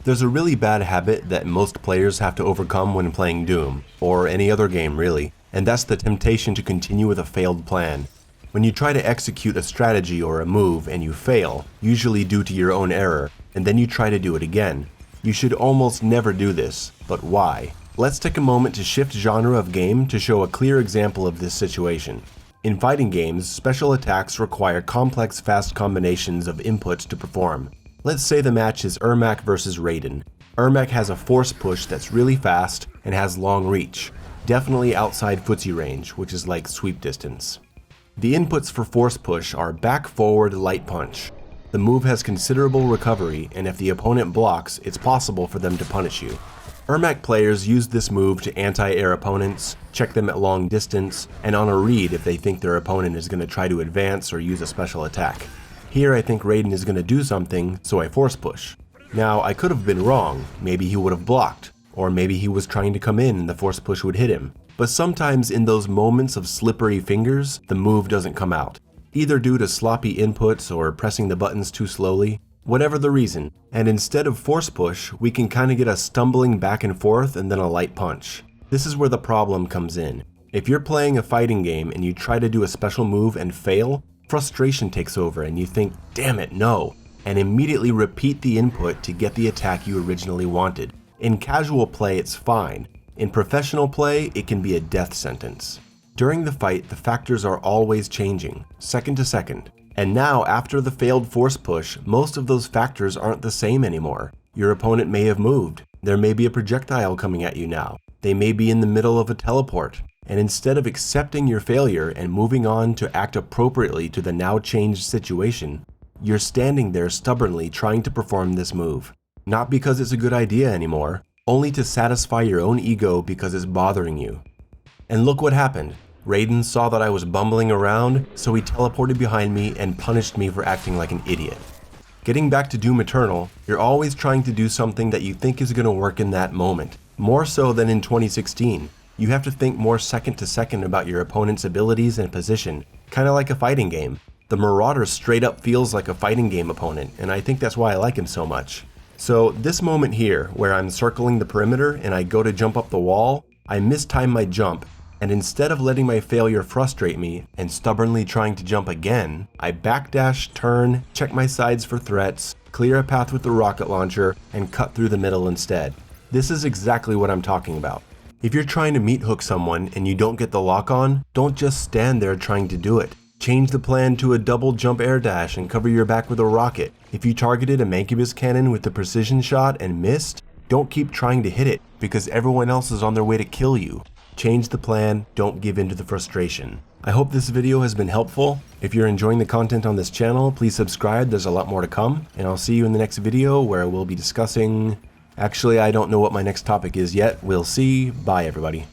There's a really bad habit that most players have to overcome when playing Doom, or any other game really, and that's the temptation to continue with a failed plan. When you try to execute a strategy or a move and you fail, usually due to your own error, and then you try to do it again. You should almost never do this, but why? Let's take a moment to shift genre of game to show a clear example of this situation. In fighting games, special attacks require complex fast combinations of inputs to perform. Let's say the match is Ermac versus Raiden. Ermac has a force push that's really fast and has long reach, definitely outside footsie range, which is like sweep distance. The inputs for force push are back, forward, light punch. The move has considerable recovery, and if the opponent blocks, it's possible for them to punish you. Ermac players use this move to anti-air opponents, check them at long distance, and on a read if they think their opponent is going to try to advance or use a special attack. Here I think Raiden is going to do something, so I force push. Now I could have been wrong, maybe he would have blocked, or maybe he was trying to come in and the force push would hit him. But sometimes in those moments of slippery fingers, the move doesn't come out, either due to sloppy inputs or pressing the buttons too slowly. Whatever the reason, and instead of force push, we can kinda get a stumbling back and forth and then a light punch. This is where the problem comes in. If you're playing a fighting game and you try to do a special move and fail, frustration takes over and you think, damn it, no, and immediately repeat the input to get the attack you originally wanted. In casual play, it's fine. In professional play, it can be a death sentence. During the fight, the factors are always changing, second to second. And now, after the failed force push, most of those factors aren't the same anymore. Your opponent may have moved. There may be a projectile coming at you now. They may be in the middle of a teleport. And instead of accepting your failure and moving on to act appropriately to the now changed situation, you're standing there stubbornly trying to perform this move. Not because it's a good idea anymore, only to satisfy your own ego because it's bothering you. And look what happened. Raiden saw that I was bumbling around, so he teleported behind me and punished me for acting like an idiot. Getting back to Doom Eternal, you're always trying to do something that you think is going to work in that moment, more so than in 2016. You have to think more second to second about your opponent's abilities and position, kinda like a fighting game. The Marauder straight up feels like a fighting game opponent, and I think that's why I like him so much. So this moment here, where I'm circling the perimeter and I go to jump up the wall, I mistime my jump, and instead of letting my failure frustrate me and stubbornly trying to jump again, I backdash, turn, check my sides for threats, clear a path with the rocket launcher, and cut through the middle instead. This is exactly what I'm talking about. If you're trying to meat hook someone and you don't get the lock on, don't just stand there trying to do it. Change the plan to a double jump air dash and cover your back with a rocket. If you targeted a Mancubus cannon with the precision shot and missed, don't keep trying to hit it because everyone else is on their way to kill you. Change the plan, don't give in to the frustration. I hope this video has been helpful. If you're enjoying the content on this channel, please subscribe, there's a lot more to come, and I'll see you in the next video where we'll be discussing... Actually, I don't know what my next topic is yet, we'll see. Bye everybody.